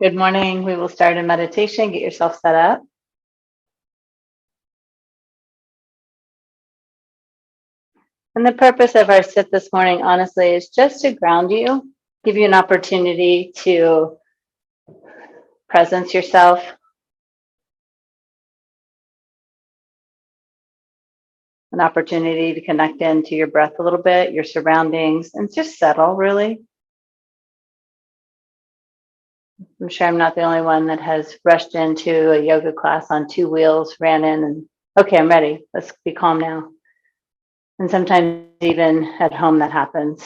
Good morning. We will start a meditation. Get yourself set up. And the purpose of our sit this morning, honestly, is just to ground you, give you an opportunity to presence yourself, an opportunity to connect into your breath a little bit, your surroundings, and just settle, really. I'm sure I'm not the only one that has rushed into a yoga class on two wheels, ran in, and okay, I'm ready. Let's be calm now. And sometimes even at home that happens.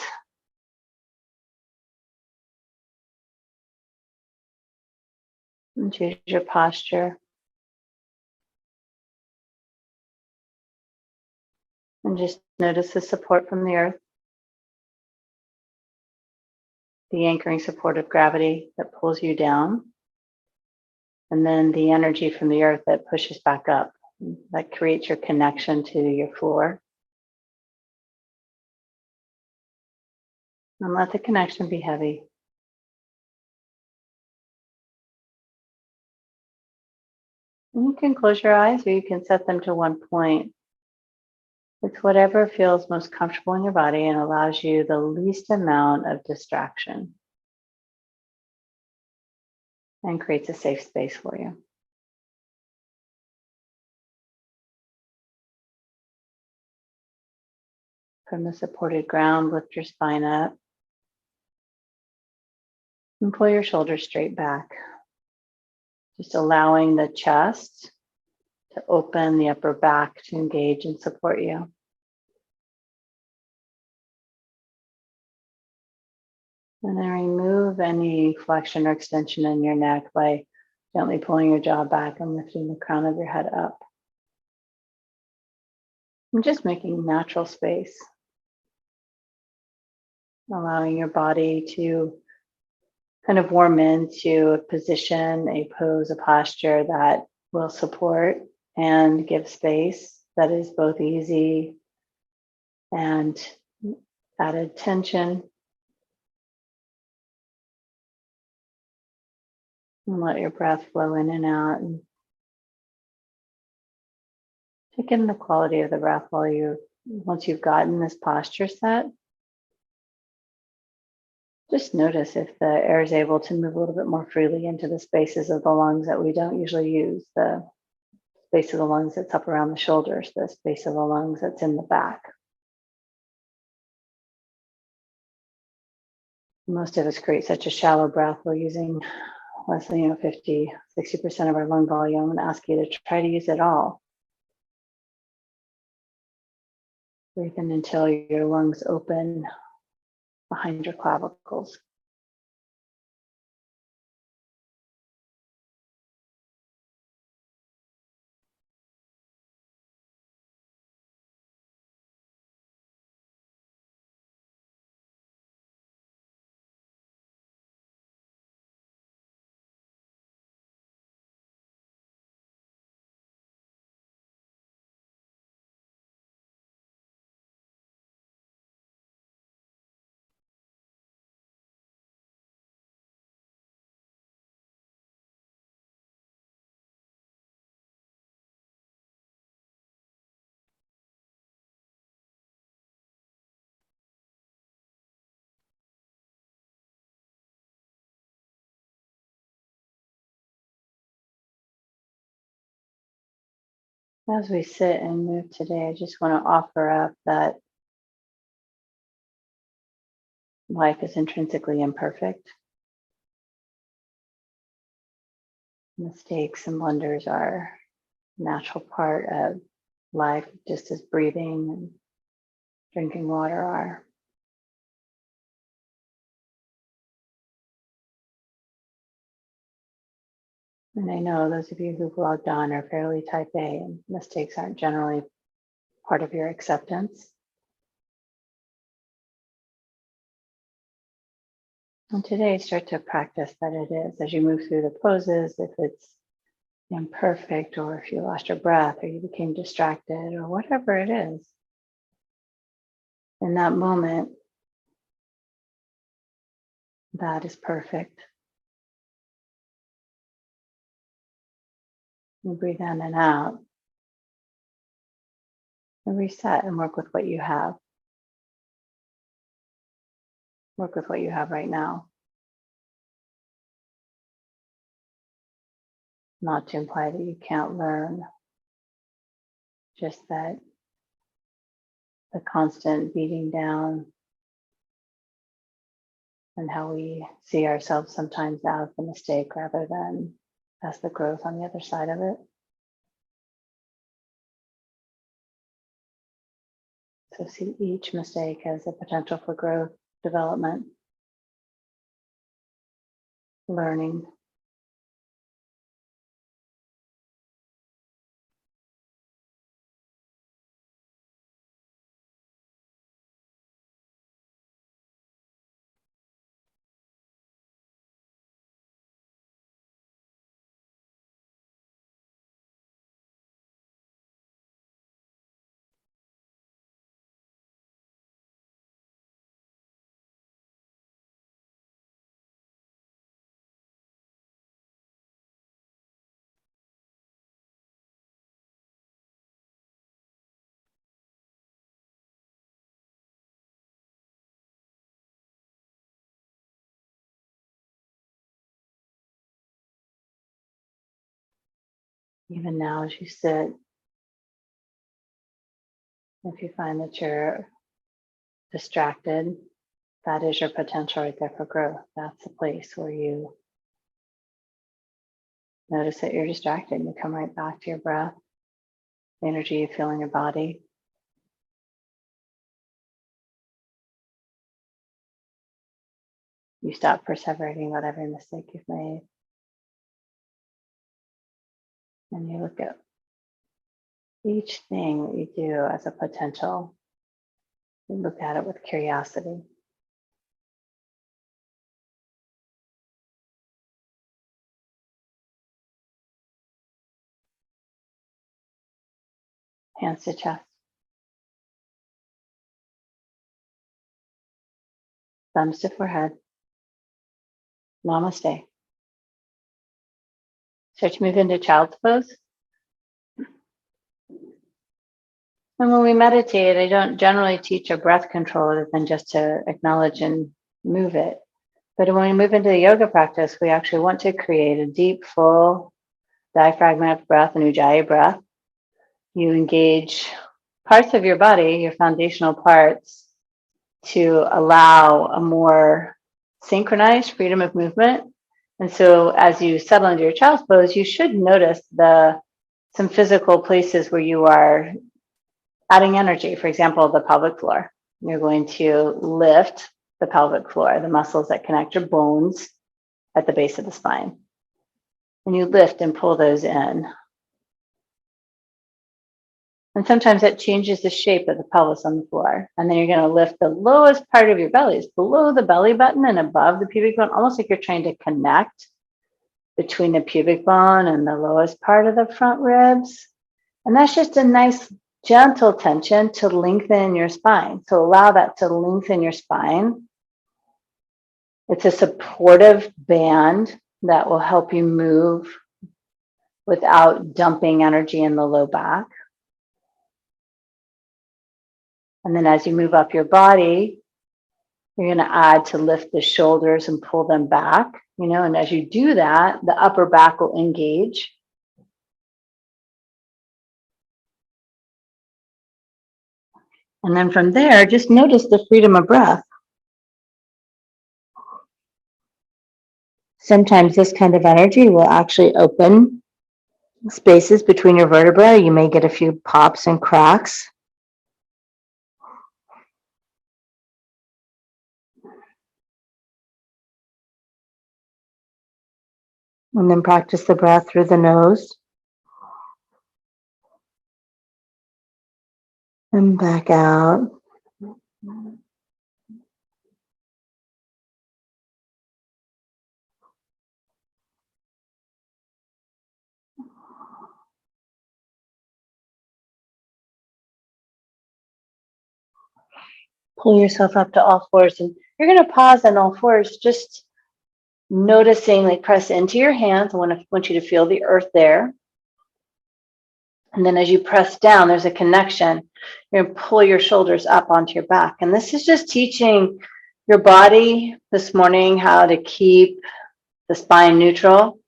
And choose your posture. And just notice the support from the earth, the anchoring support of gravity that pulls you down, and then the energy from the earth that pushes back up, that creates your connection to your floor. And let the connection be heavy. And you can close your eyes or you can set them to one point. It's whatever feels most comfortable in your body and allows you the least amount of distraction and creates a safe space for you. From the supported ground, lift your spine up and pull your shoulders straight back. Just allowing the chest to open, the upper back to engage and support you. And then remove any flexion or extension in your neck by gently pulling your jaw back and lifting the crown of your head up. And just making natural space, allowing your body to kind of warm into a position, a pose, a posture that will support and give space that is both easy and added tension. And let your breath flow in and out. And take in the quality of the breath once you've gotten this posture set. Just notice if the air is able to move a little bit more freely into the spaces of the lungs that we don't usually use, the space of the lungs that's up around the shoulders, the space of the lungs that's in the back. Most of us create such a shallow breath. We're using less than 50, 60% of our lung volume. I'm going to ask you to try to use it all. Breathe in until your lungs open behind your clavicles. As we sit and move today, I just want to offer up that life is intrinsically imperfect. Mistakes and blunders are a natural part of life, just as breathing and drinking water are. And I know those of you who've logged on are fairly type A, and mistakes aren't generally part of your acceptance. And today, start to practice that it is as you move through the poses, if it's imperfect, or if you lost your breath, or you became distracted, or whatever it is. In that moment, that is perfect. And breathe in and out. And reset and work with what you have. Work with what you have right now. Not to imply that you can't learn, just that the constant beating down and how we see ourselves sometimes as the mistake rather than as the growth on the other side of it. So see each mistake as a potential for growth, development, learning. Even now as you sit, if you find that you're distracted, that is your potential right there for growth. That's the place where you notice that you're distracted and you come right back to your breath, the energy you feel in your body. You stop perseverating about every mistake you've made. And you look at each thing that you do as a potential. You look at it with curiosity. Hands to chest. Thumbs to forehead. Namaste. Start to move into child's pose. And when we meditate, I don't generally teach a breath control other than just to acknowledge and move it. But when we move into the yoga practice, we actually want to create a deep, full diaphragmatic breath, an ujjayi breath. You engage parts of your body, your foundational parts, to allow a more synchronized freedom of movement. And so as you settle into your child's pose, you should notice some physical places where you are adding energy. For example, the pelvic floor. You're going to lift the pelvic floor, the muscles that connect your bones at the base of the spine. And you lift and pull those in. And sometimes that changes the shape of the pelvis on the floor. And then you're going to lift the lowest part of your belly. It's below the belly button and above the pubic bone, almost like you're trying to connect between the pubic bone and the lowest part of the front ribs. And that's just a nice, gentle tension to lengthen your spine. So allow that to lengthen your spine. It's a supportive band that will help you move without dumping energy in the low back. And then as you move up your body, you're going to add to lift the shoulders and pull them back, and as you do that, the upper back will engage. And then from there, just notice the freedom of breath. Sometimes this kind of energy will actually open spaces between your vertebrae. You may get a few pops and cracks. And then practice the breath through the nose. And back out. Pull yourself up to all fours. And you're going to pause on all fours, just noticing, like press into your hands. I want you to feel the earth there. And then as you press down, there's a connection. You're going to pull your shoulders up onto your back. And this is just teaching your body this morning how to keep the spine neutral.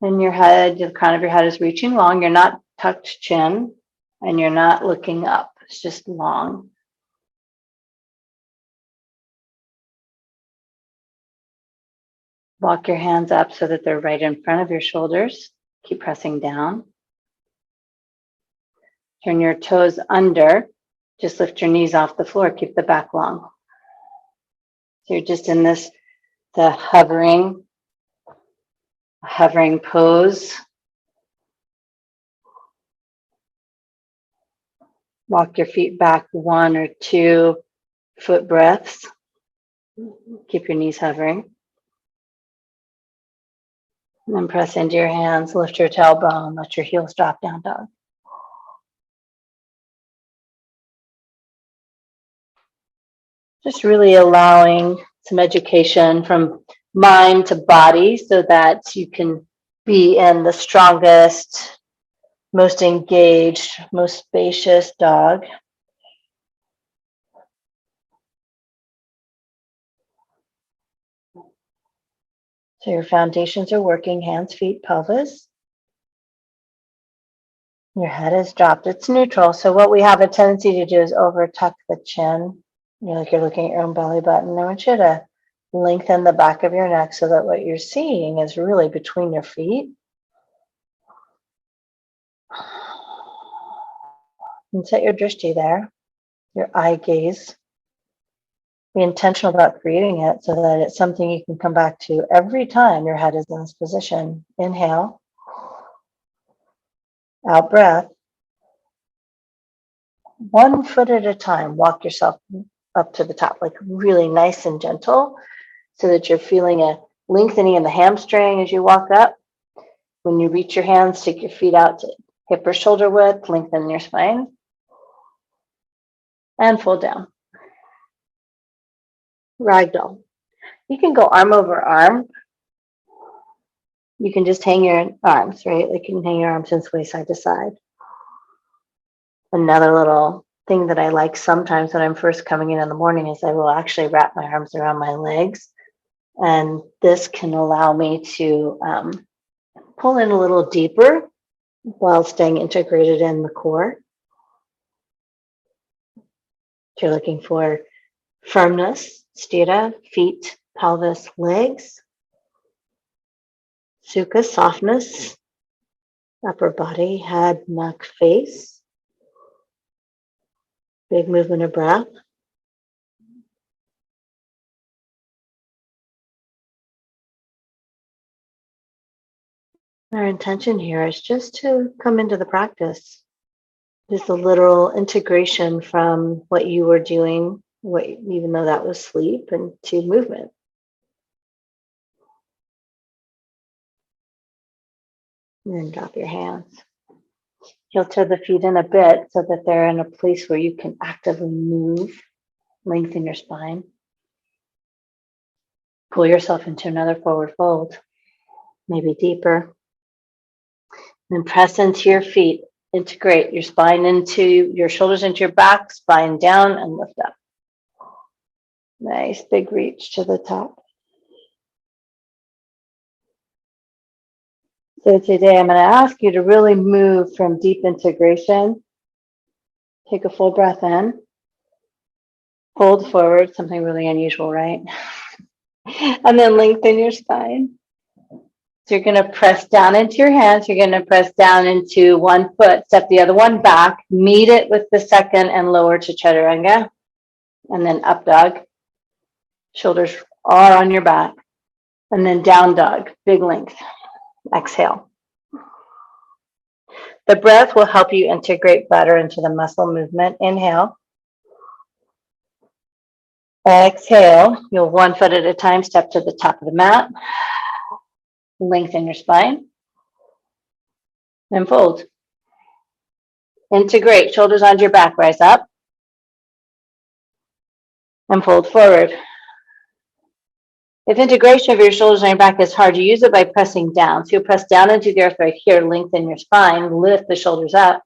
And your head, the crown of your head is reaching long. You're not tucked chin and you're not looking up. It's just long. Walk your hands up so that they're right in front of your shoulders. Keep pressing down. Turn your toes under. Just lift your knees off the floor. Keep the back long. So you're just in this, the hovering pose. Walk your feet back 1 or 2 foot breaths. Keep your knees hovering. And then press into your hands, lift your tailbone, let your heels drop down, dog. Just really allowing some education from mind to body so that you can be in the strongest, most engaged, most spacious dog. So your foundations are working, hands, feet, pelvis. Your head is dropped, it's neutral. So what we have a tendency to do is over tuck the chin. You're looking at your own belly button. I want you to lengthen the back of your neck so that what you're seeing is really between your feet. And set your drishti there, your eye gaze. Be intentional about creating it so that it's something you can come back to every time your head is in this position. Inhale, out breath. 1 foot at a time, walk yourself up to the top, like really nice and gentle, so that you're feeling a lengthening in the hamstring as you walk up. When you reach your hands, take your feet out to hip or shoulder width, lengthen your spine, and fold down. Ragdoll. You can go arm over arm. You can just hang your arms, right? Like you can hang your arms and sway side to side. Another little thing that I like sometimes when I'm first coming in the morning is I will actually wrap my arms around my legs. And this can allow me to pull in a little deeper while staying integrated in the core. If you're looking for firmness, sthira, feet, pelvis, legs. Sukha, softness, upper body, head, neck, face. Big movement of breath. Our intention here is just to come into the practice. Just a literal integration from what you were doing, even though that was sleep, and to movement. And then drop your hands. Heel to the feet in a bit so that they're in a place where you can actively move, lengthen your spine. Pull yourself into another forward fold, maybe deeper. Then press into your feet. Integrate your spine into your shoulders, into your back, spine down, and lift up. Nice big reach to the top. So today I'm going to ask you to really move from deep integration. Take a full breath in. Hold forward, something really unusual, right? And then lengthen your spine. So you're going to press down into your hands. You're going to press down into 1 foot, step the other one back, meet it with the second and lower to chaturanga. And then up dog. Shoulders are on your back. And then down dog, big length. Exhale. The breath will help you integrate better into the muscle movement. Inhale. Exhale. You'll 1 foot at a time step to the top of the mat. Lengthen your spine. Then fold. Integrate. Shoulders onto your back. Rise up. And fold forward. If integration of your shoulders on your back is hard, you use it by pressing down. So you'll press down into the earth right here, lengthen your spine, lift the shoulders up,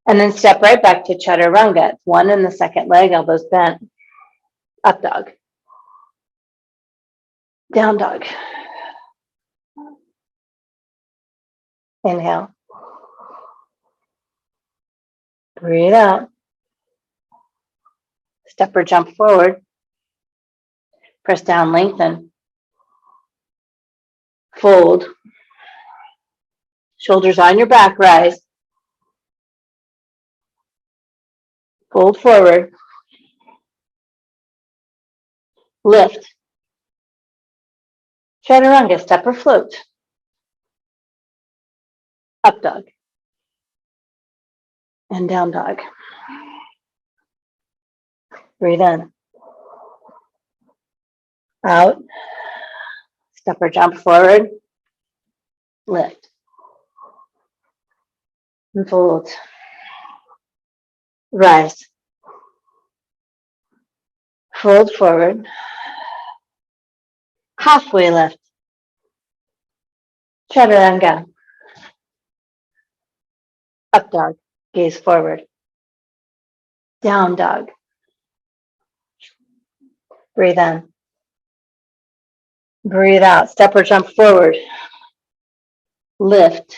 and then step right back to chaturanga. It's one in the second leg, elbows bent. Up dog. Down dog. Inhale. Breathe out. Step or jump forward. Press down, lengthen. Fold. Shoulders on your back, rise. Fold forward. Lift. Chaturanga, step or float. Up dog. And down dog. Breathe in. Out. Step or jump forward. Lift. And fold. Rise. Fold forward. Halfway lift. Chaturanga. Up dog. Gaze forward. Down dog. Breathe in. Breathe out. Step or jump forward. Lift.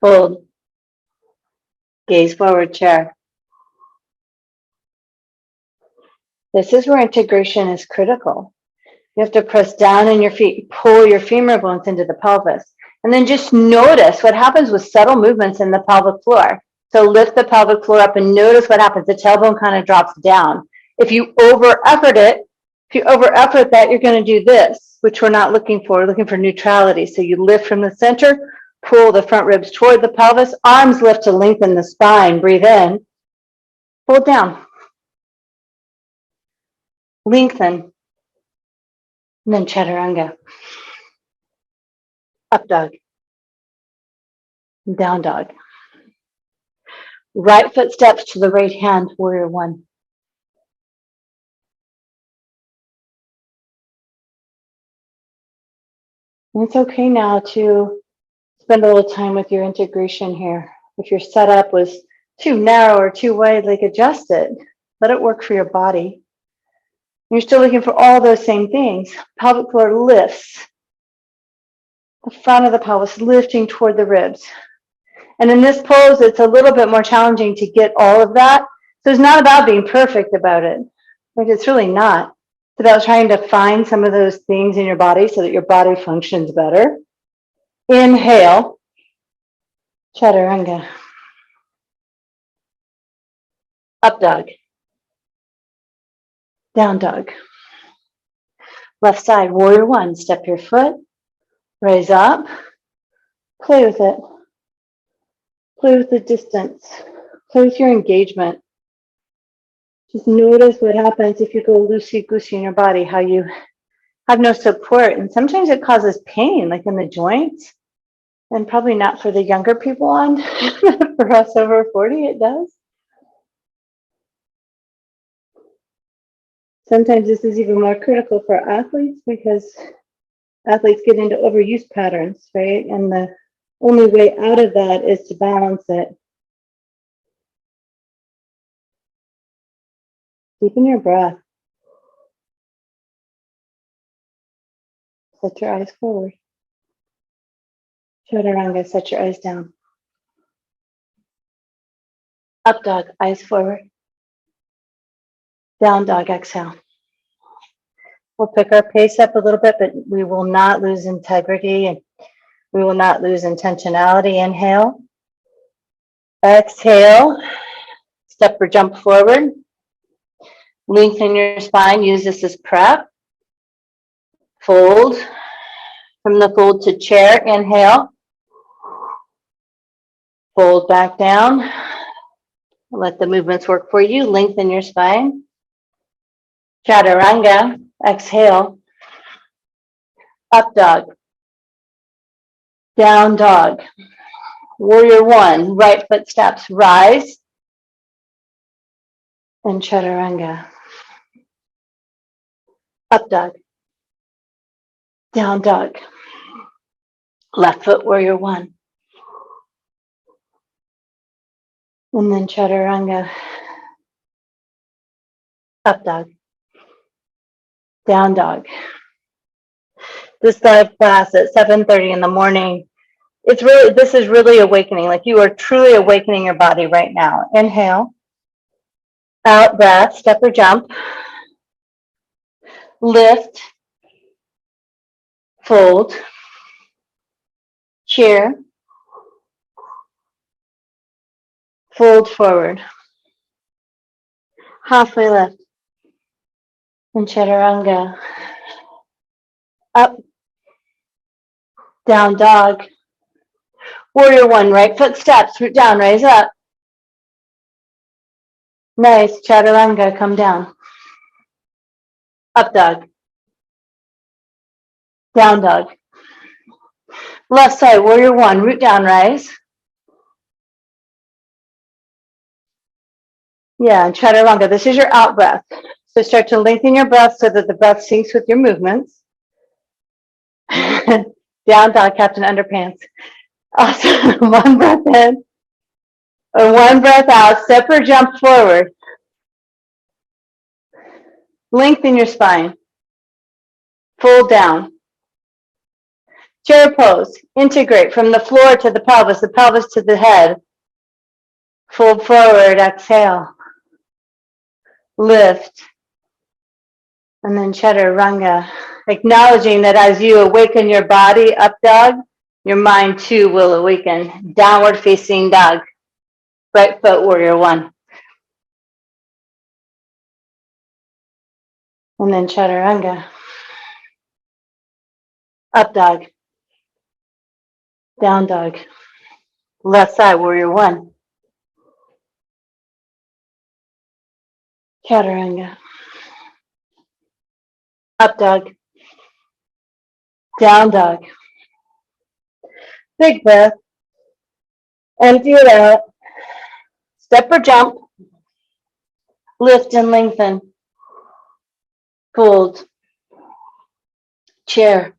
Fold. Gaze forward, chair. This is where integration is critical. You have to press down in your feet, pull your femur bones into the pelvis, and then just notice what happens with subtle movements in the pelvic floor. So lift the pelvic floor up and notice what happens. The tailbone kind of drops down. If you over-effort that, you're going to do this, which we're not looking for. We're looking for neutrality. So you lift from the center, pull the front ribs toward the pelvis, arms lift to lengthen the spine. Breathe in, hold down, lengthen, and then chaturanga. Up dog, down dog. Right foot steps to the right hand, warrior one. And it's okay now to spend a little time with your integration here. If your setup was too narrow or too wide, like adjust it. Let it work for your body. You're still looking for all those same things. Pelvic floor lifts. The front of the pelvis lifting toward the ribs. And in this pose, it's a little bit more challenging to get all of that. So it's not about being perfect about it. Like it's really not. It's about trying to find some of those things in your body so that your body functions better. Inhale, chaturanga. Up dog. Down dog. Left side, warrior one. Step your foot, raise up, play with it. Play with the distance. Play with your engagement. Just notice what happens if you go loosey-goosey in your body, how you have no support. And sometimes it causes pain, like in the joints. And probably not for the younger people on. For us over 40, it does. Sometimes this is even more critical for athletes because athletes get into overuse patterns, right? And the only way out of that is to balance it. Deepen your breath. Set your eyes forward. Chaturanga, set your eyes down. Up dog, eyes forward. Down dog, exhale. We'll pick our pace up a little bit, but we will not lose integrity and we will not lose intentionality. Inhale. Exhale. Step or jump forward. Lengthen your spine. Use this as prep. Fold. From the fold to chair. Inhale. Fold back down. Let the movements work for you. Lengthen your spine. Chaturanga. Exhale. Up dog. Down dog. Warrior one. Right foot steps. Rise. And chaturanga. Up dog. Down dog. Left foot warrior one. And then chaturanga. Up dog. Down dog. This live class at 7:30 in the morning. This is really awakening. Like you are truly awakening your body right now. Inhale. Out breath, step or jump. Lift. Fold. Cheer. Fold forward. Halfway lift. And chaturanga. Up. Down dog. Warrior one, right foot steps, root down, raise up. Nice, chaturanga, come down. Up dog. Down dog. Left side, warrior one, root down, rise. Yeah, and chaturanga, this is your out breath. So start to lengthen your breath so that the breath syncs with your movements. Down dog, Captain Underpants. Awesome. One breath in. Or one breath out. Step or jump forward. Lengthen your spine. Fold down. Chair pose. Integrate from the floor to the pelvis to the head. Fold forward. Exhale. Lift. And then chaturanga. Acknowledging that as you awaken your body, up dog, your mind too will awaken. Downward facing dog. Right foot warrior one. And then chaturanga. Up dog. Down dog. Left side warrior one. Chaturanga. Up dog. Down dog. Big breath. Empty it out. Step or jump. Lift and lengthen. Fold. Chair.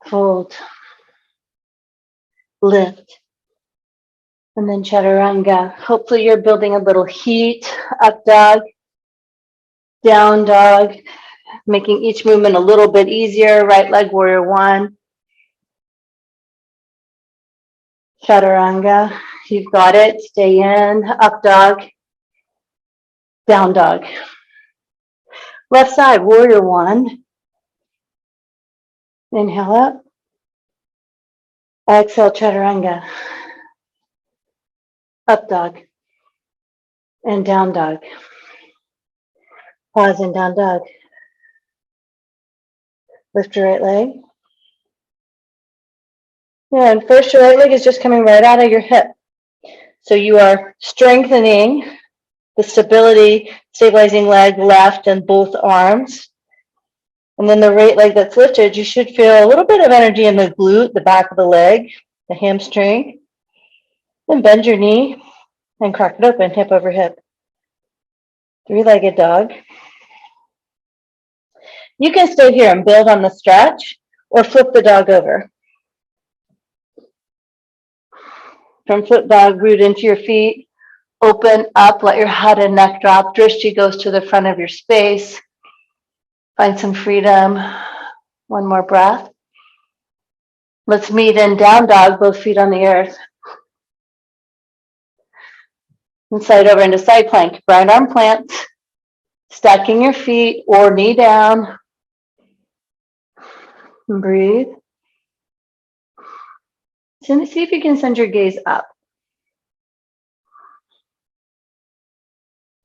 Fold. Lift. And then chaturanga. Hopefully you're building a little heat. Up dog. Down dog. Making each movement a little bit easier. Right leg warrior one. Chaturanga. You've got it. Stay in. Up dog. Down dog. Left side, warrior one. Inhale up. Exhale, chaturanga. Up dog. And down dog. Pause and down dog. Lift your right leg. Yeah, and first your right leg is just coming right out of your hip. So you are strengthening the stabilizing leg left and both arms. And then the right leg that's lifted, you should feel a little bit of energy in the glute, the back of the leg, the hamstring. Then bend your knee and crack it open, hip over hip. Three-legged dog. You can stay here and build on the stretch or flip the dog over. From flip dog, root into your feet. Open up, let your head and neck drop. Drishti goes to the front of your space. Find some freedom. One more breath. Let's meet in down dog, both feet on the earth. And slide over into side plank. Right arm plant. Stacking your feet or knee down. And breathe. So see if you can send your gaze up.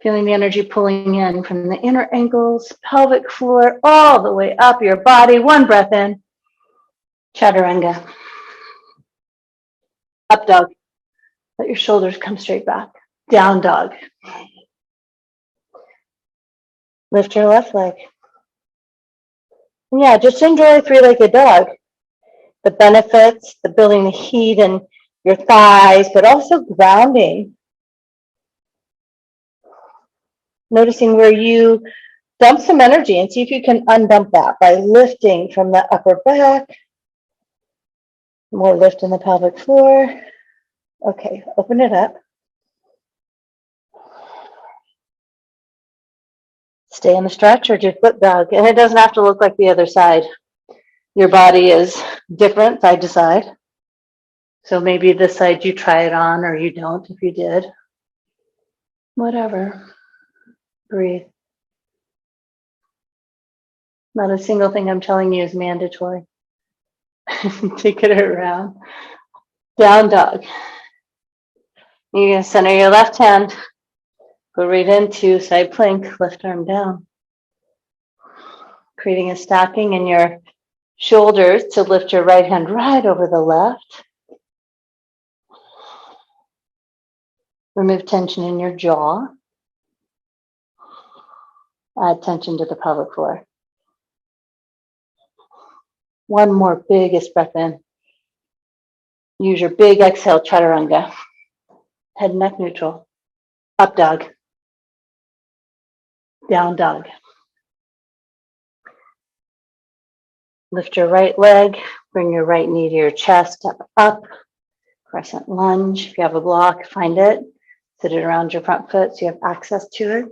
Feeling the energy pulling in from the inner ankles, pelvic floor, all the way up your body. One breath in. Chaturanga. Up dog. Let your shoulders come straight back. Down dog. Lift your left leg. And yeah, just enjoy three-legged dog. The benefits, the building the heat in your thighs, but also grounding. Noticing where you dump some energy and see if you can undump that by lifting from the upper back. More lift in the pelvic floor. Okay, open it up. Stay in the stretch or just foot dog. And it doesn't have to look like the other side. Your body is different side to side. So maybe this side you try it on or you don't if you did. Whatever. Breathe. Not a single thing I'm telling you is mandatory. Take it around. Down dog. You're going to center your left hand. Go right into side plank, left arm down. Creating a stacking in your shoulders to lift your right hand right over the left. Remove tension in your jaw. Add tension to the pelvic floor. One more biggest breath in. Use your big exhale, chaturanga. Head, neck neutral. Up dog. Down dog. Lift your right leg. Bring your right knee to your chest. Step up. Crescent lunge. If you have a block, find it. Sit it around your front foot so you have access to it.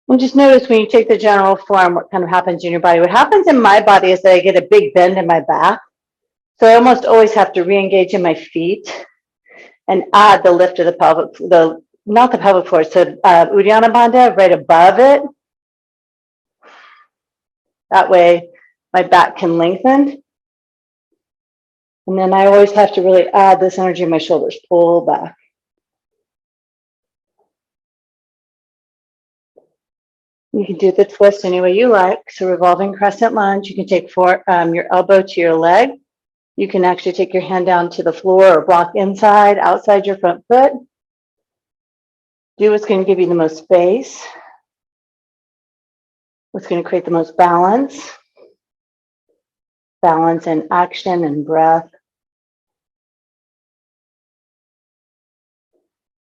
And just notice when you take the general form, what kind of happens in your body. What happens in my body is that I get a big bend in my back. So I almost always have to re-engage in my feet and add the lift of the pelvic, not the pelvic floor, so Uddiyana Bandha right above it. That way my back can lengthen. And then I always have to really add this energy in my shoulders, pull back. You can do the twist any way you like. So revolving crescent lunge, you can take your elbow to your leg. You can actually take your hand down to the floor or block inside, outside your front foot. Do what's going to give you the most space. What's going to create the most balance. Balance in action and breath.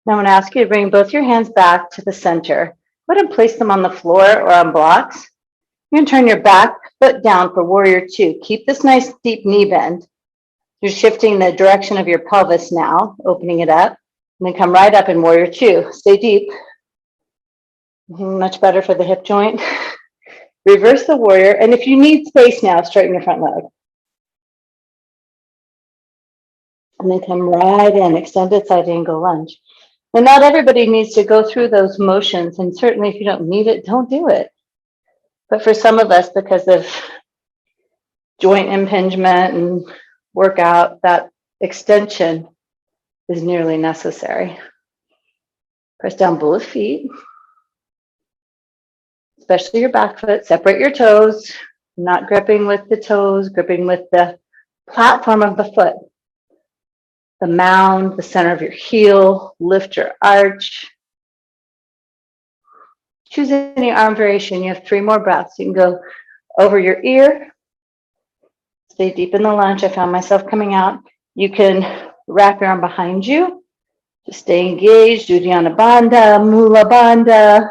Now I'm going to ask you to bring both your hands back to the center. Go ahead and place them on the floor or on blocks. You're going to turn your back foot down for warrior two. Keep this nice deep knee bend. You're shifting the direction of your pelvis now, opening it up, and then come right up in warrior two. Stay deep. Much better for the hip joint. Reverse the warrior, and if you need space now, straighten your front leg. And then come right in, extended side angle lunge. And not everybody needs to go through those motions, and certainly if you don't need it, don't do it. But for some of us, because of joint impingement and workout, that extension is nearly necessary. Press down both feet, especially your back foot. Separate your toes, not gripping with the toes, gripping with the platform of the foot. The mound, the center of your heel, lift your arch. Choose any arm variation. You have 3 more breaths. You can go over your ear. Stay deep in the lunge. I found myself coming out. You can wrap your arm behind you. Just stay engaged. Uddiyana Bandha, Mula Bandha.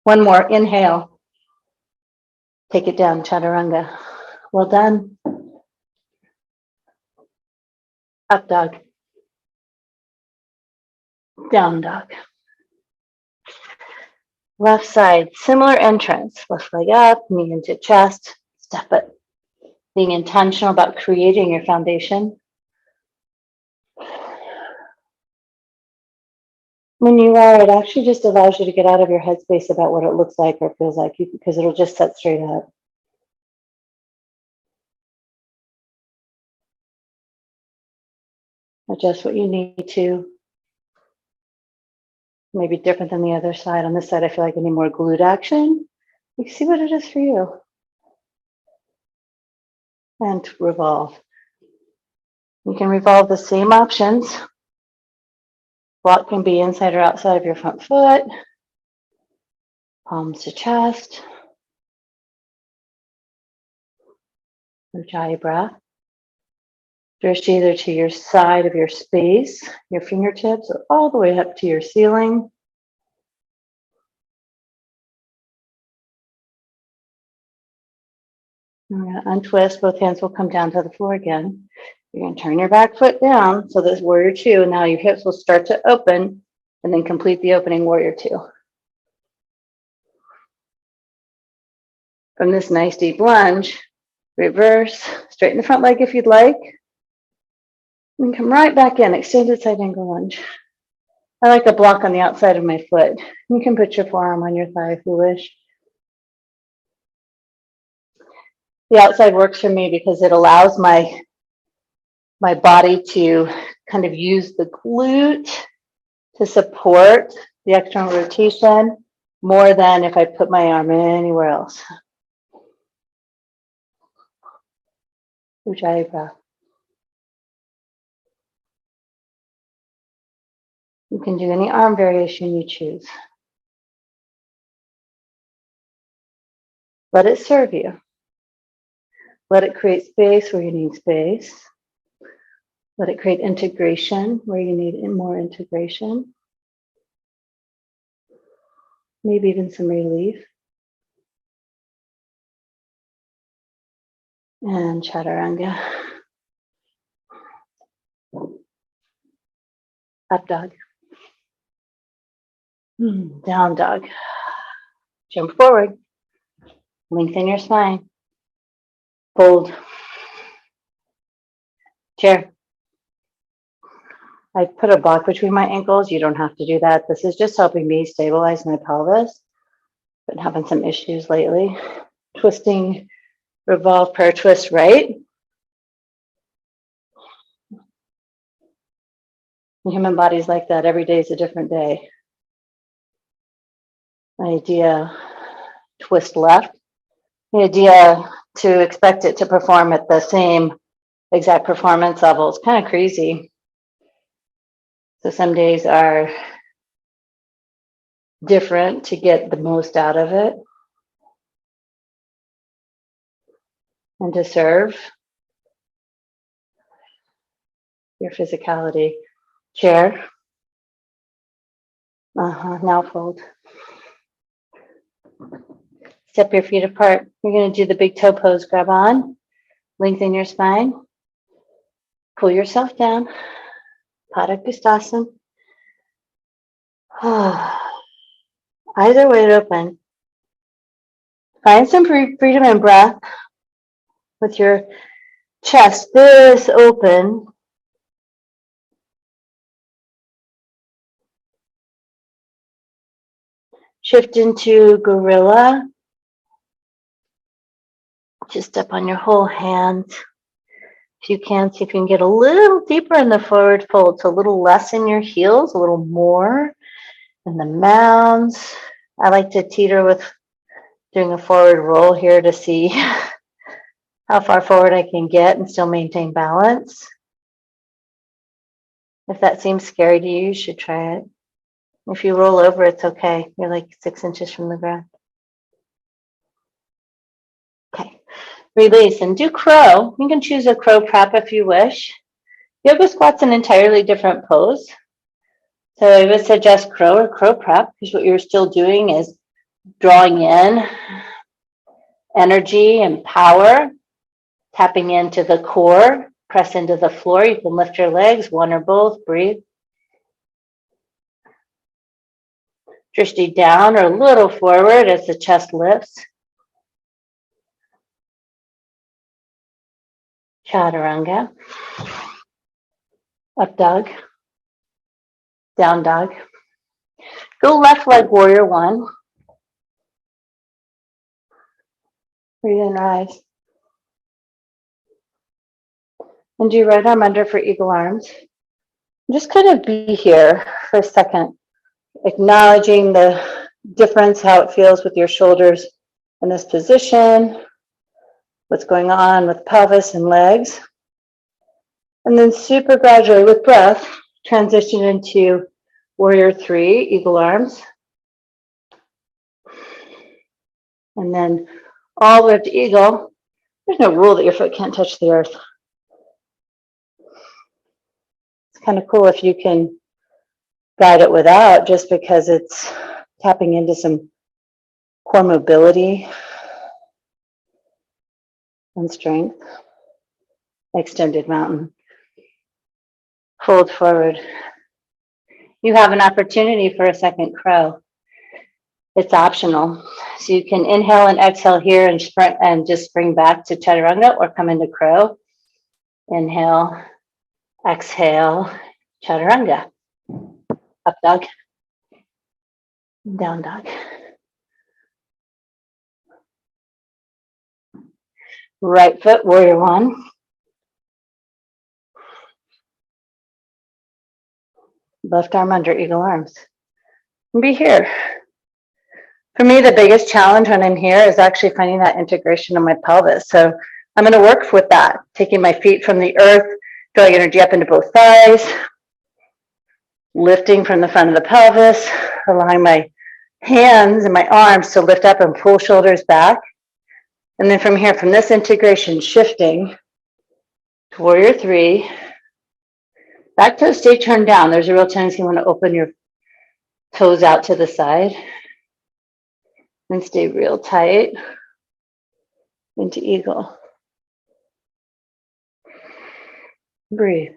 One more. Inhale. Take it down, chaturanga. Well done. Up dog. Down dog. Left side, similar entrance. Left leg up, knee into chest. Step it. Being intentional about creating your foundation. When you are, it actually just allows you to get out of your headspace about what it looks like or feels like, because it'll just set straight up. Adjust what you need to. Maybe different than the other side. On this side, I feel like I need more glute action. You can see what it is for you. And revolve. You can revolve the same options. Block can be inside or outside of your front foot. Palms to chest. Ujjayi breath. Drift either to your side of your space, your fingertips, or all the way up to your ceiling. We're going to untwist. Both hands will come down to the floor again. You're going to turn your back foot down. So this warrior two. Now your hips will start to open and then complete the opening warrior two. From this nice deep lunge, reverse, straighten the front leg if you'd like. And come right back in, extended side angle lunge. I like a block on the outside of my foot. You can put your forearm on your thigh if you wish. The outside works for me because it allows my body to kind of use the glute to support the external rotation more than if I put my arm anywhere else. Ujjayi breath. You can do any arm variation you choose. Let it serve you. Let it create space where you need space. Let it create integration where you need more integration. Maybe even some relief. And chaturanga. Up dog. Down dog. Jump forward. Lengthen your spine. Fold. Chair. I put a block between my ankles. You don't have to do that. This is just helping me stabilize my pelvis. Been having some issues lately. Twisting, revolve, prayer twist right. The human body's like that. Every day is a different day. The idea, twist left. The idea to expect it to perform at the same exact performance level is kind of crazy. So some days are different to get the most out of it and to serve your physicality. Chair. Now fold. Step your feet apart. You're going to do the big toe pose. Grab on. Lengthen your spine. Pull yourself down. Padakustasana. Eyes are wide open. Find some freedom and breath with your chest this open. Shift into gorilla. Just step on your whole hand. If you can, see if you can get a little deeper in the forward fold. So a little less in your heels, a little more in the mounds. I like to teeter with doing a forward roll here to see how far forward I can get and still maintain balance. If that seems scary to you, you should try it. If you roll over, it's okay. You're like 6 inches from the ground. Okay, release and do crow. You can choose a crow prep if you wish. Yoga squat's an entirely different pose. So I would suggest crow or crow prep because what you're still doing is drawing in energy and power, tapping into the core, press into the floor. You can lift your legs, one or both, breathe. Drishti down or a little forward as the chest lifts. Chaturanga. Up dog. Down dog. Go left leg warrior one. Breathe in, rise. And do right arm under for eagle arms. Just kind of be here for a second, acknowledging the difference, how it feels with your shoulders in this position, what's going on with pelvis and legs. And then super gradually with breath, transition into warrior three, eagle arms. And then all the way up to eagle. There's no rule that your foot can't touch the earth. kind of cool if you can guide it without, just because it's tapping into some core mobility and strength. Extended mountain. Fold forward. You have an opportunity for a second crow. It's optional. So you can inhale and exhale here and sprint and just spring back to chaturanga or come into crow. Inhale, exhale, chaturanga. Up dog, down dog. Right foot, warrior one. Left arm under eagle arms. And be here. For me, the biggest challenge when I'm here is actually finding that integration of my pelvis. So I'm going to work with that, taking my feet from the earth, drawing energy up into both thighs, lifting from the front of the pelvis, allowing my hands and my arms to lift up and pull shoulders back. And then from here, from this integration, shifting to warrior three. Back toes stay turned down. There's a real tendency you want to open your toes out to the side and stay real tight into eagle. Breathe.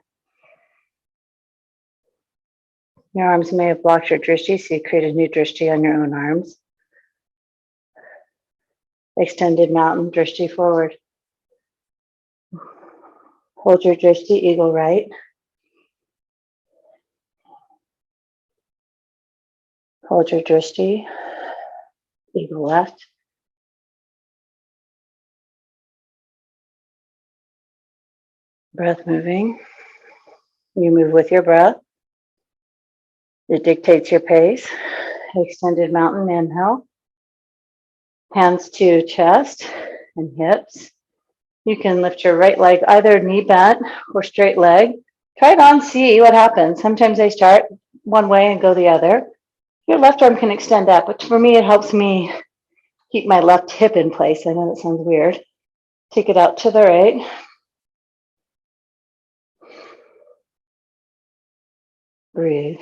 Your arms may have blocked your drishti, so you create a new drishti on your own arms. Extended mountain, drishti forward. Hold your drishti, eagle right. Hold your drishti, eagle left. Breath moving. You move with your breath. It dictates your pace. Extended mountain, inhale. Hands to chest and hips. You can lift your right leg, either knee bent or straight leg. Try it on, see what happens. Sometimes I start one way and go the other. Your left arm can extend up, but for me, it helps me keep my left hip in place. I know that sounds weird. Take it out to the right. Breathe.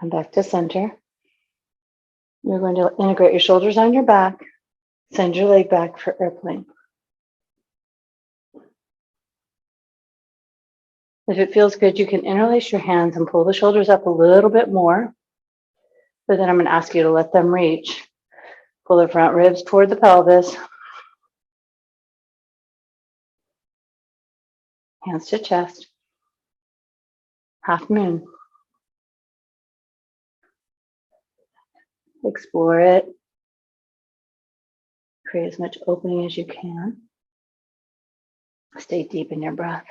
Come back to center. You're going to integrate your shoulders on your back. Send your leg back for airplane. If it feels good, you can interlace your hands and pull the shoulders up a little bit more. But then I'm going to ask you to let them reach. Pull the front ribs toward the pelvis. Hands to chest. Half moon. Explore it. Create as much opening as you can. Stay deep in your breath.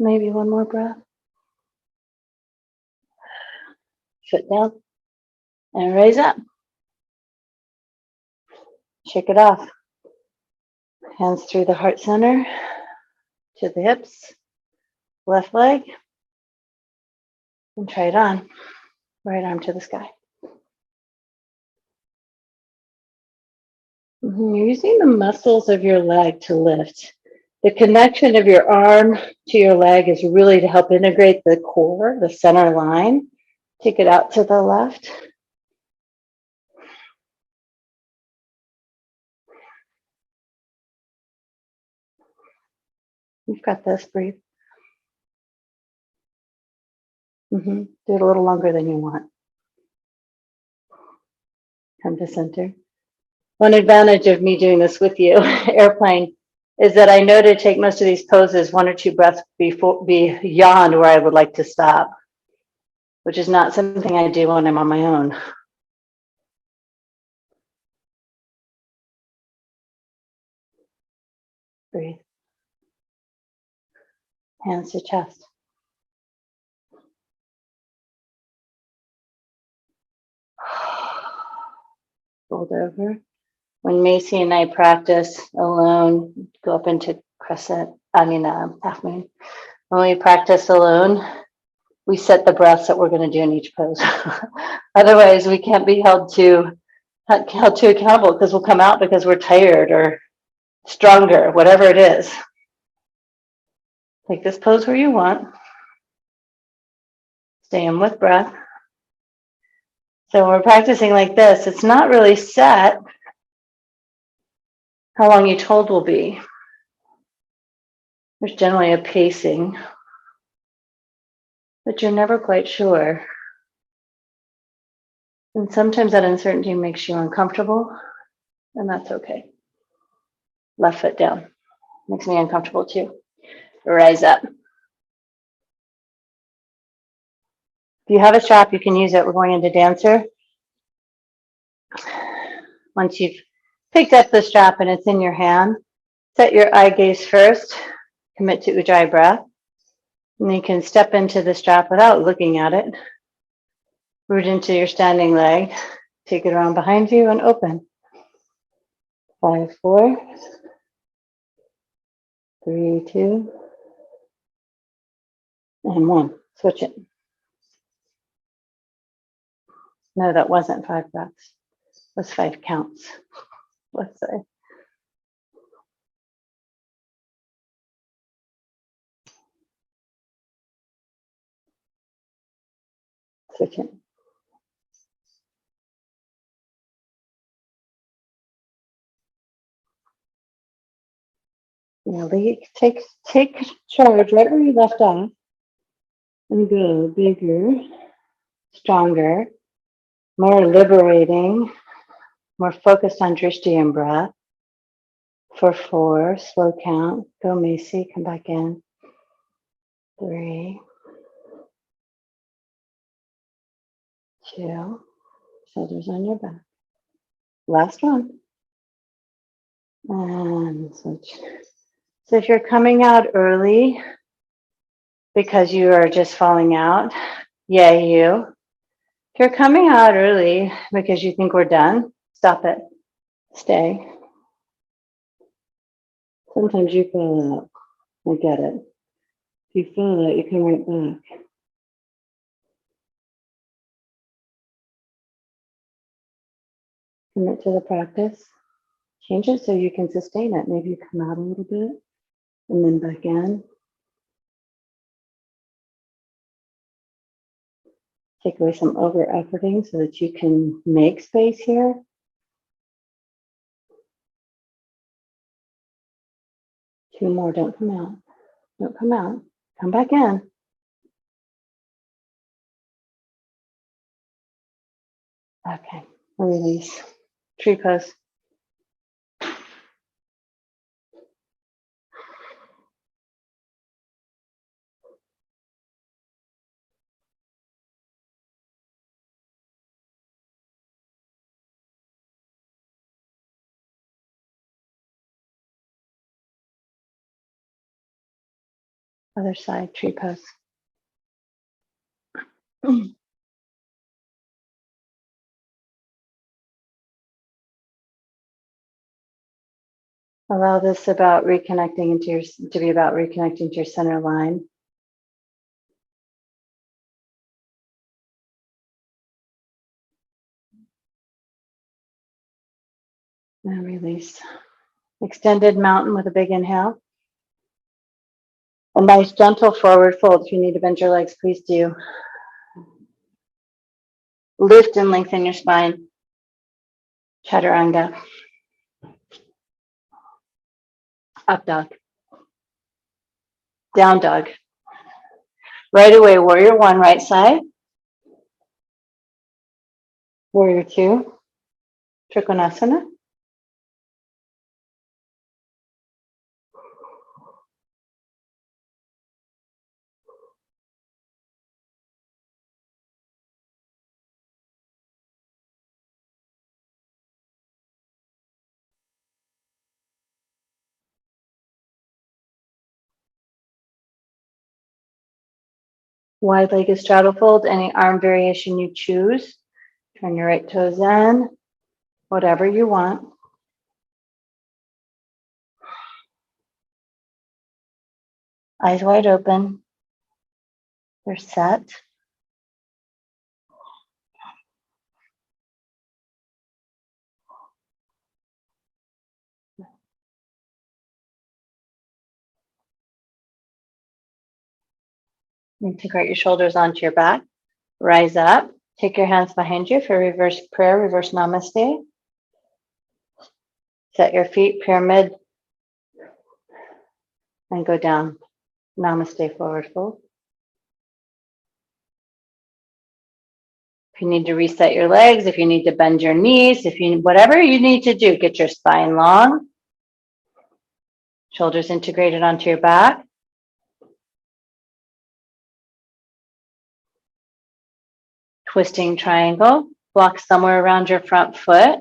Maybe one more breath. Foot down and raise up. Shake it off. Hands through the heart center to the hips. Left leg. And try it on. Right arm to the sky. You're using the muscles of your leg to lift. The connection of your arm to your leg is really to help integrate the core, the center line. Take it out to the left. You've got this, breathe. Do it a little longer than you want. Come to center. One advantage of me doing this with you, airplane, is that I know to take most of these poses 1 or 2 breaths beyond where I would like to stop, which is not something I do when I'm on my own. Breathe. Hands to chest. Fold over. When Macy and I practice alone, go up into half moon. When we practice alone, we set the breaths that we're going to do in each pose. Otherwise, we can't be held to accountable because we'll come out because we're tired or stronger, whatever it is. Take this pose where you want. Stay in with breath. So when we're practicing like this, it's not really set how long each hold will be. There's generally a pacing, but you're never quite sure. And sometimes that uncertainty makes you uncomfortable, and that's okay. Left foot down. Makes me uncomfortable too. Rise up. If you have a strap, you can use it. We're going into dancer. Once you've picked up the strap and it's in your hand, set your eye gaze first. Commit to Ujjayi breath. And you can step into the strap without looking at it. Root into your standing leg. Take it around behind you and open. 5, 4, 3, 2, and 1. Switch it. No, that wasn't 5 breaths. It was 5 counts. Let's say. Switch it. Now take charge right where you left off and go bigger, stronger, more liberating, more focused on drishti and breath. For 4, slow count. Go Macy, come back in. 3, 2, shoulders on your back. Last one. And switch. So if you're coming out early because you are just falling out, yay you. If you're coming out early because you think we're done, stop it. Stay. Sometimes you fall out. I get it. If you fall out, you come right back. Commit to the practice. Change it so you can sustain it. Maybe you come out a little bit and then back in. Take away some over-efforting so that you can make space here. Two more, don't come out. Don't come out. Come back in. Okay, release. Tree pose. Other side, tree pose. Allow this about reconnecting to be about reconnecting to your center line. And release. Extended mountain with a big inhale. A nice gentle forward fold. If you need to bend your legs, please do. Lift and lengthen your spine. Chaturanga. Up dog. Down dog. Right away, warrior 1, right side. Warrior 2. Trikonasana. Wide-legged straddle fold, any arm variation you choose. Turn your right toes in, whatever you want. Eyes wide open. They're set. Integrate your shoulders onto your back. Rise up. Take your hands behind you for reverse prayer, reverse namaste. Set your feet pyramid and go down. Namaste, forward fold. If you need to reset your legs, if you need to bend your knees, whatever you need to do, get your spine long. Shoulders integrated onto your back. Twisting triangle. Block somewhere around your front foot.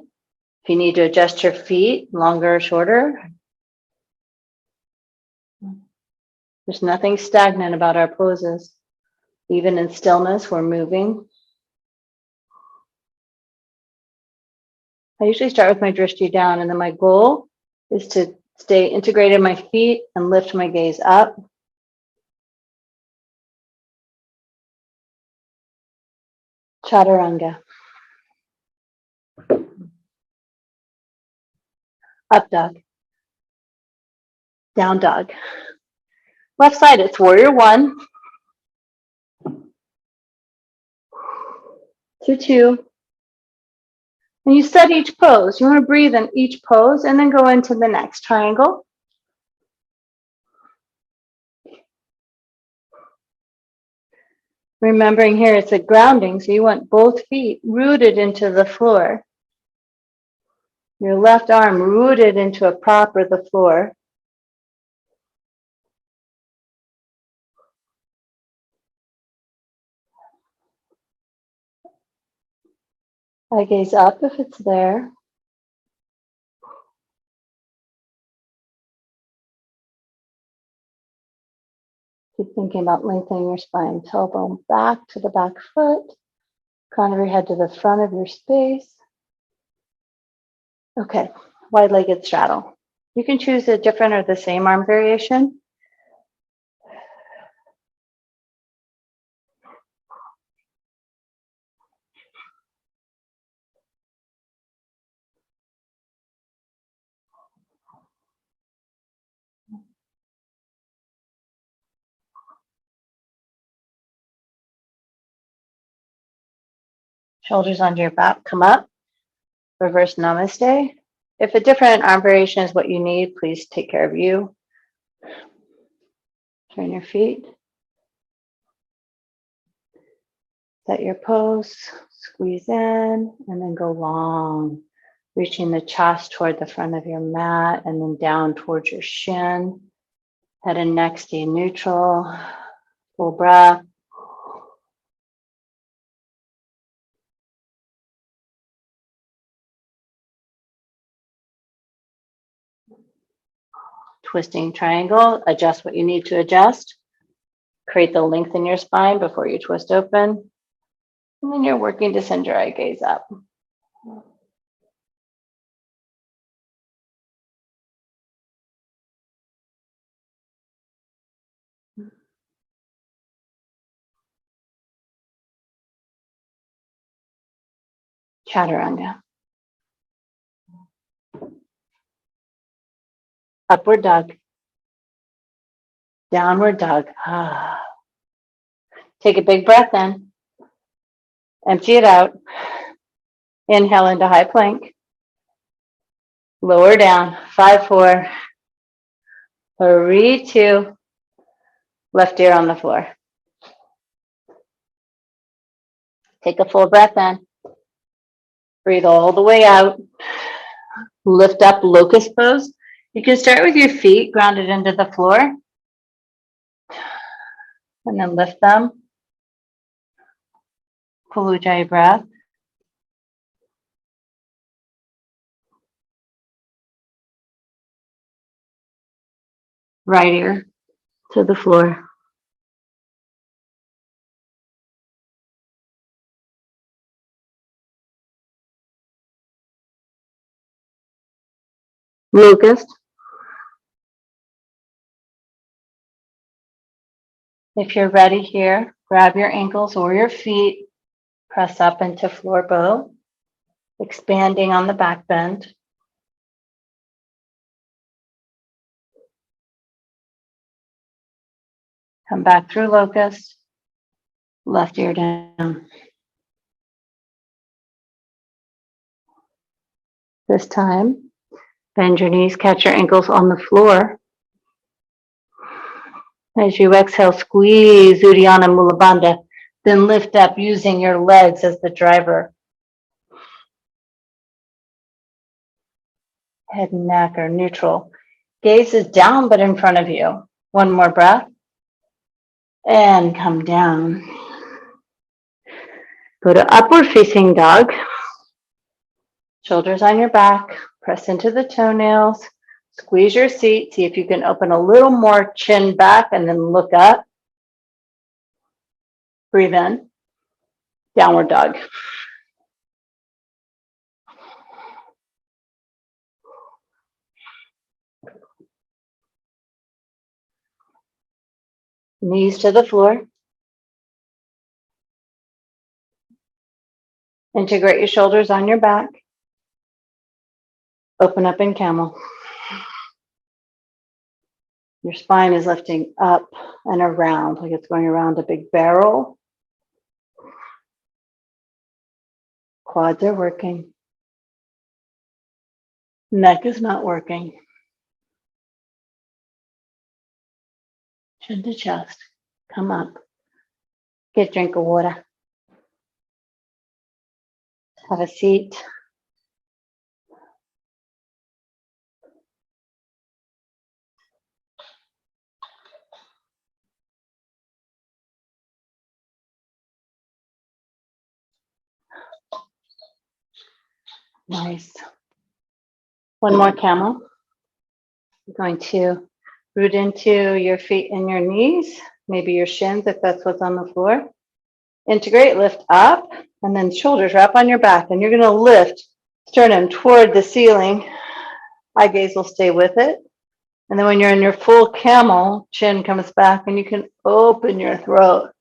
If you need to adjust your feet, longer or shorter. There's nothing stagnant about our poses. Even in stillness, we're moving. I usually start with my drishti down, and then my goal is to stay integrated in my feet and lift my gaze up. Chaturanga. Up dog. Down dog. Left side, it's warrior one. 2-2. And you set each pose. You want to breathe in each pose and then go into the next triangle. Remembering here it's a grounding, so you want both feet rooted into the floor. Your left arm rooted into a prop or the floor. I gaze up if it's there. Keep thinking about lengthening your spine. Tailbone back to the back foot. Crown of your head to the front of your space. Okay, wide-legged straddle. You can choose a different or the same arm variation. Shoulders onto your back, come up. Reverse namaste. If a different arm variation is what you need, please take care of you. Turn your feet. Set your pose, squeeze in, and then go long, reaching the chest toward the front of your mat and then down towards your shin. Head and neck stay neutral. Full breath. Twisting triangle, adjust what you need to adjust. Create the length in your spine before you twist open. And then you're working to send your eye gaze up. Chaturanga. Upward dog. Downward dog. Take a big breath in. Empty it out. Inhale into high plank. Lower down. 5, 4, 3, 2. Left ear on the floor. Take a full breath in. Breathe all the way out. Lift up, locust pose. You can start with your feet grounded into the floor. And then lift them. Full Ujjayi breath. Right ear to the floor. Locust. If you're ready here, Grab your ankles or your feet, press up into floor bow, expanding on the back bend. Come back through locust, left ear down. This time, bend your knees, catch your ankles on the floor. As you exhale, squeeze Uddiyana Mula Bandha, then lift up using your legs as the driver. Head and neck are neutral. Gaze is down but in front of you. One more breath. And come down. Go to upward facing dog. Shoulders on your back. Press into the toenails. Squeeze your seat. See if you can open a little more chin back and then look up. Breathe in. Downward dog. Knees to the floor. Integrate your shoulders on your back. Open up in camel. Your spine is lifting up and around, like it's going around a big barrel. Quads are working. Neck is not working. Chin to chest. Come up. Get a drink of water. Have a seat. Nice. One more camel. You're going to root into your feet and your knees, maybe your shins if that's what's on the floor. Integrate, lift up, and then shoulders wrap on your back. And you're going to lift sternum toward the ceiling. Eye gaze will stay with it. And then when you're in your full camel, chin comes back and you can open your throat.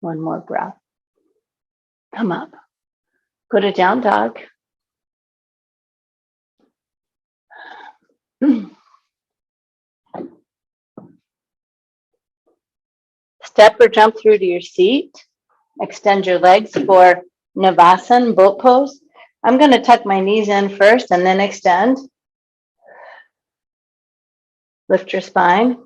One more breath. Come up. Go to down dog. Step or jump through to your seat. Extend your legs for Navasana, boat pose. I'm going to tuck my knees in first and then extend. Lift your spine.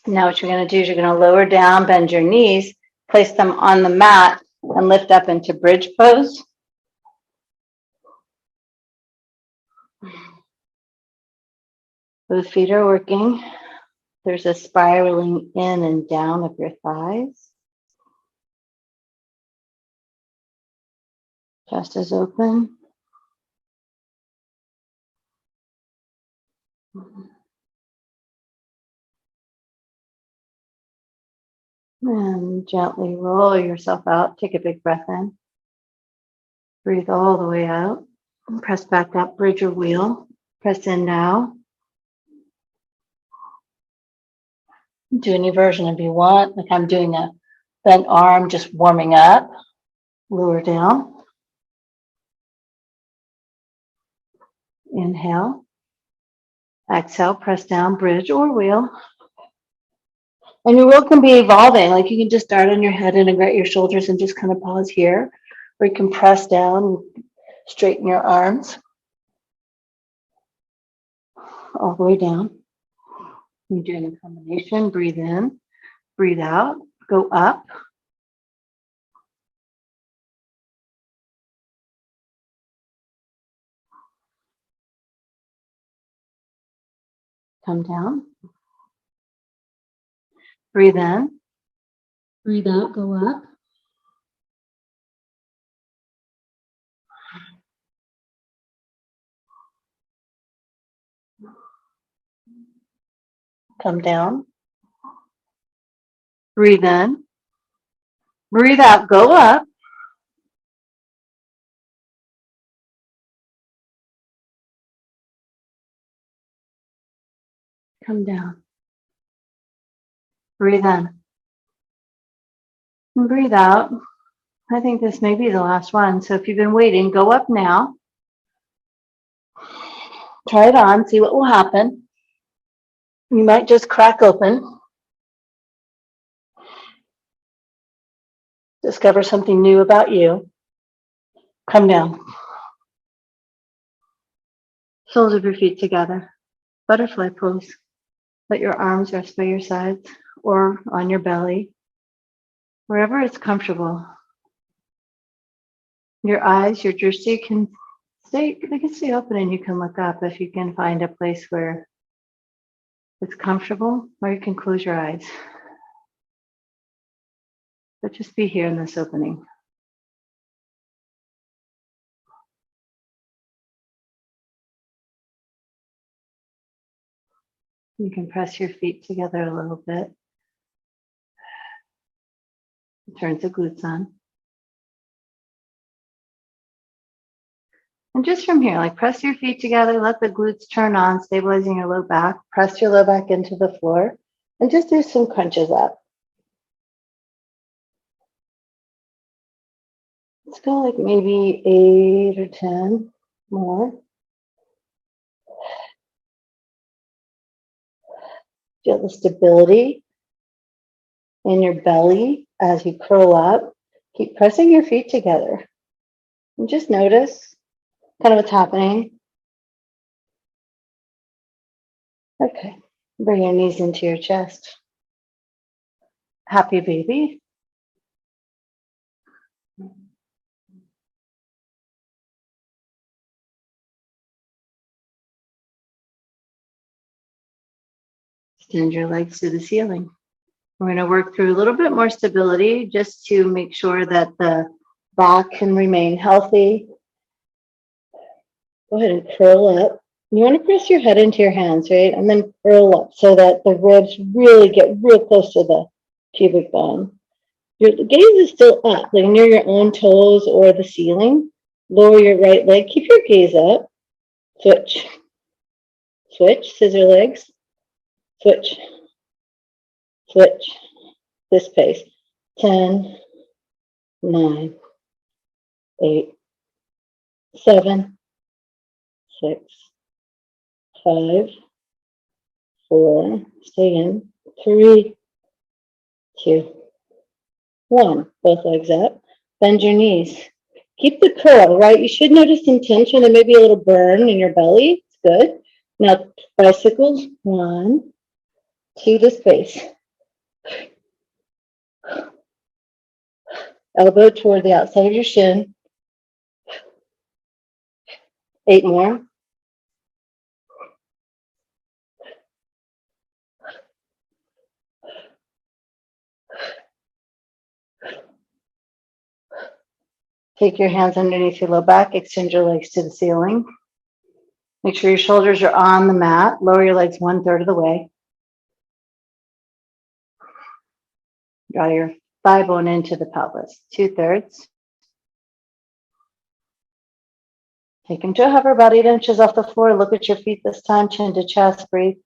Now what you're going to do is you're going to lower down, bend your knees, place them on the mat, and lift up into bridge pose. Both feet are working. There's a spiraling in and down of your thighs. Chest is open. And gently roll yourself out. Take a big breath in. Breathe all the way out. And press back up, bridge or wheel. Press in now. Do any version if you want. Like I'm doing a bent arm, just warming up. Lower down. Inhale. Exhale, press down, bridge or wheel. And your wheel can be evolving. Like you can just start on your head, integrate your shoulders, and just kind of pause here. Or you can press down and straighten your arms all the way down. You're doing a combination. Breathe in, breathe out, go up. Come down. Breathe in, breathe out, go up. Come down. Breathe in, breathe out, go up. Come down. Breathe in. And breathe out. I think this may be the last one. So if you've been waiting, go up now. Try it on, see what will happen. You might just crack open. Discover something new about you. Come down. Soles of your feet together. Butterfly pose. Let your arms rest by your sides or on your belly, wherever it's comfortable. Your eyes, your drishti can stay open, and you can look up if you can find a place where it's comfortable, or you can close your eyes. But just be here in this opening. You can press your feet together a little bit. Turn the glutes on. And just from here, like press your feet together, let the glutes turn on, stabilizing your low back. Press your low back into the floor and just do some crunches up. Let's go like maybe 8 or 10 more. Feel the stability in your belly as you curl up. Keep pressing your feet together. And just notice kind of what's happening. Okay. Bring your knees into your chest. Happy baby. Extend your legs to the ceiling. We're going to work through a little bit more stability just to make sure that the back can remain healthy. Go ahead and curl up. You want to press your head into your hands, right? And then curl up so that the ribs really get real close to the pubic bone. Your gaze is still up, like near your own toes or the ceiling. Lower your right leg. Keep your gaze up. Switch. Switch. Scissor legs. Switch. Switch. This pace. 10, 9, 8, 7, 6, 5, 4, stay in, 3, 2, 1. Both legs up. Bend your knees. Keep the curl, right? You should notice some tension and maybe a little burn in your belly. It's good. Now, bicycles. 1, 2, this pace. Elbow toward the outside of your shin. 8 more. Take your hands underneath your low back. Extend your legs to the ceiling. Make sure your shoulders are on the mat. Lower your legs 1/3 of the way. Draw your thigh bone into the pelvis. 2/3. Take them to a hover about 8 inches off the floor. Look at your feet this time. Chin to chest. Breathe.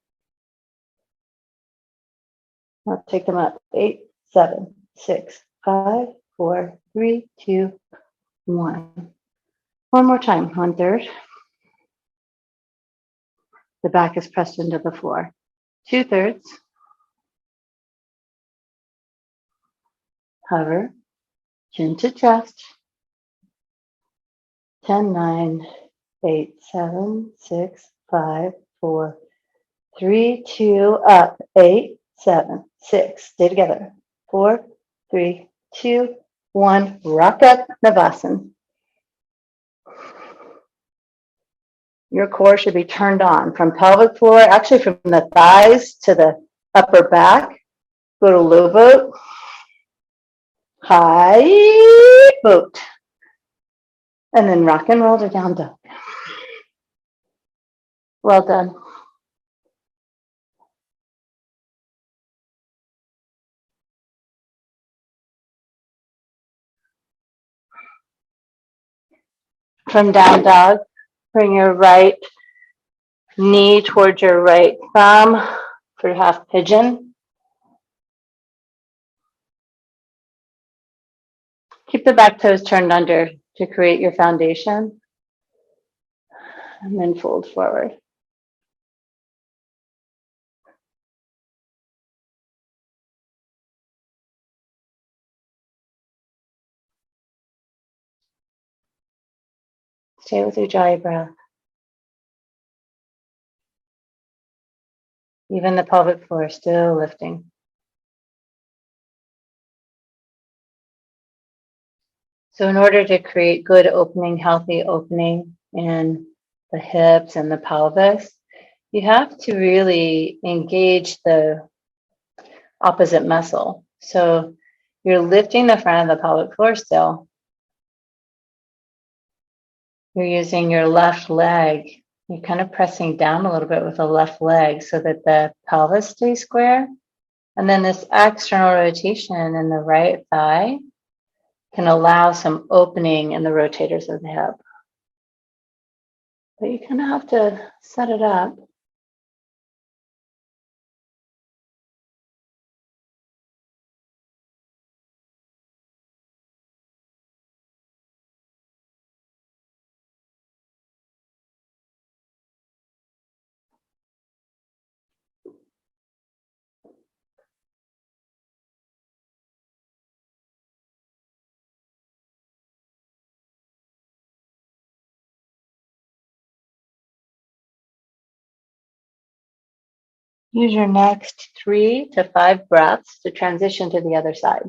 Now take them up. 8, 7, 6, 5, 4, 3, 2, 1. One more time. 1/3. The back is pressed into the floor. 2/3. Hover. Chin to chest. 10, 9, 8, 7, 6, 5, 4, 3, 2, up. 8, 7, 6. Stay together. 4, 3, 2, 1. Rock up, Navasana. Your core should be turned on from pelvic floor, actually from the thighs to the upper back. Go to low boat. High boat. And then rock and roll to down dog. Well done. From down dog, bring your right knee towards your right thumb. for half pigeon. Keep the back toes turned under to create your foundation, and then fold forward. Stay with your jaw breath. Even the pelvic floor is still lifting. So in order to create good opening, healthy opening in the hips and the pelvis, you have to really engage the opposite muscle. So you're lifting the front of the pelvic floor still. You're using your left leg. You're kind of pressing down a little bit with the left leg so that the pelvis stays square. And then this external rotation in the right thigh can allow some opening in the rotators of the hip. But you kind of have to set it up. Use your next 3 to 5 breaths to transition to the other side.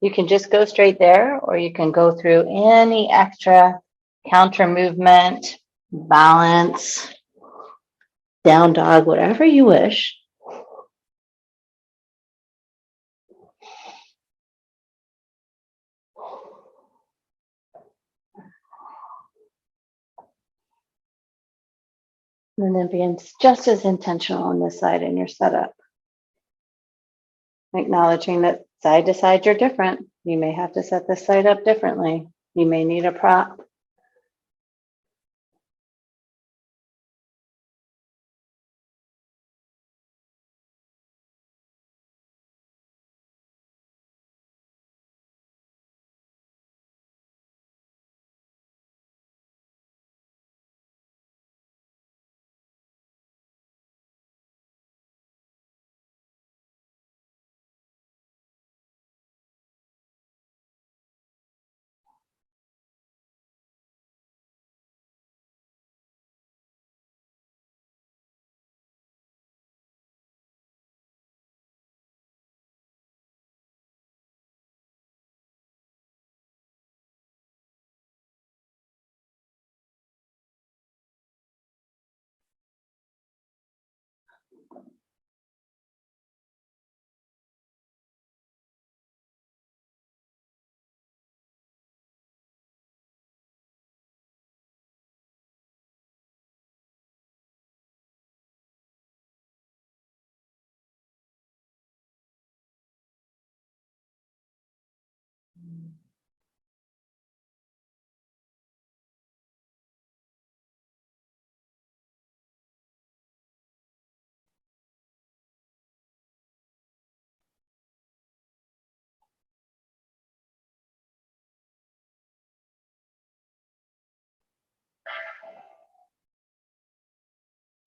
You can just go straight there, or you can go through any extra counter movement, balance, down dog, whatever you wish. And then being just as intentional on this side in your setup. Acknowledging that side to side you're different. You may have to set this side up differently. You may need a prop.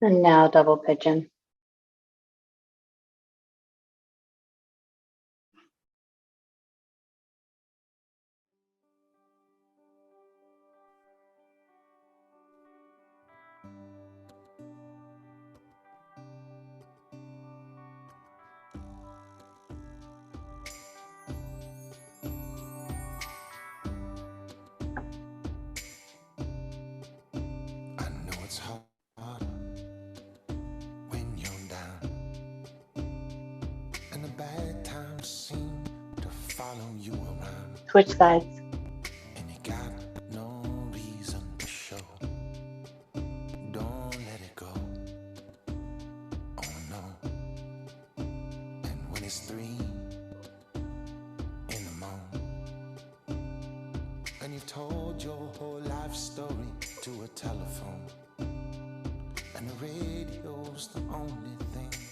And now double pigeon. I know it's hard when you're down, and the bad times seem to follow you around, Switch sides. and you got no reason to show. Don't let it go. Oh no. And when it's 3 in the morning, and you've told your whole life story to a telephone, and the radio's the only thing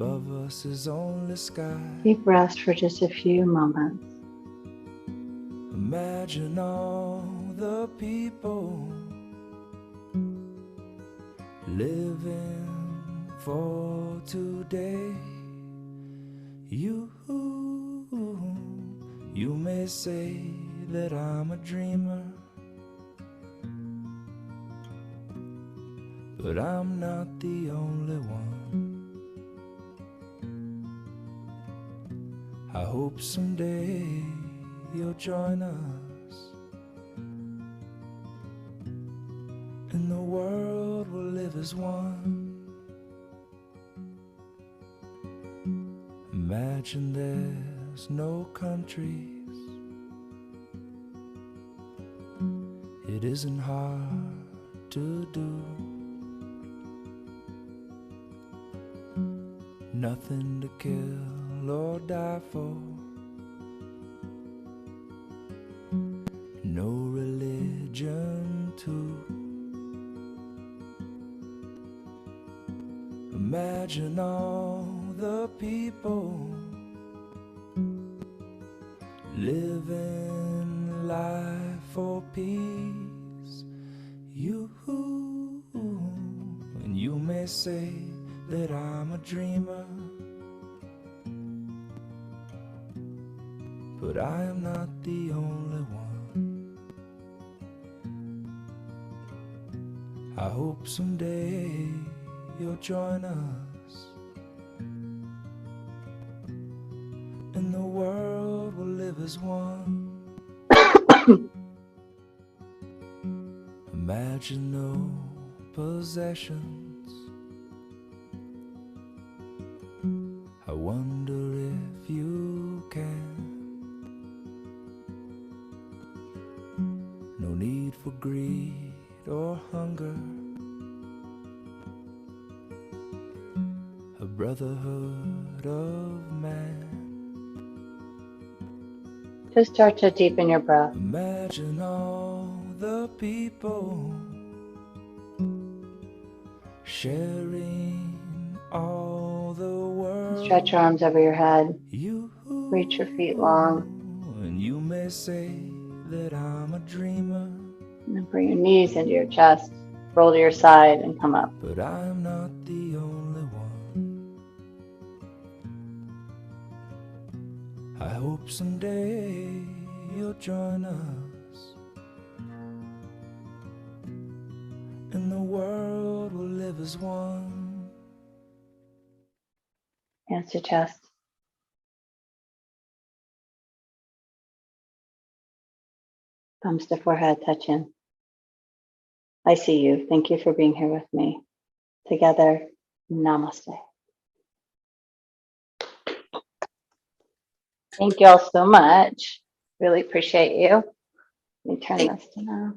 above us is only sky. Deep rest for just a few moments. Imagine all the people living for today. You may say that I'm a dreamer, but I'm not the only one. I hope someday you'll join us, and the world will live as one. Imagine there's no countries. It isn't hard to do. Nothing to kill or die for. No religion too. Imagine all the people living life for peace. And you may say that I'm a dreamer, but I am not the only one. I hope someday you'll join us, and the world will live as one. Imagine no possessions. I wonder if you can. No need for greed or hunger. A brotherhood of man. Just start to deepen your breath. Imagine all the people sharing all the world. Stretch your arms over your head. You Reach your feet long. and you may say that I'm a dreamer, And then bring your knees into your chest. Roll to your side and come up. but I'm not the only one. I hope someday you'll join us, and the world will live as one. Hands to chest. Thumbs to forehead, touch in. I see you. Thank you for being here with me. Together, namaste. Thank you all so much. Really appreciate you. Let me turn this to now.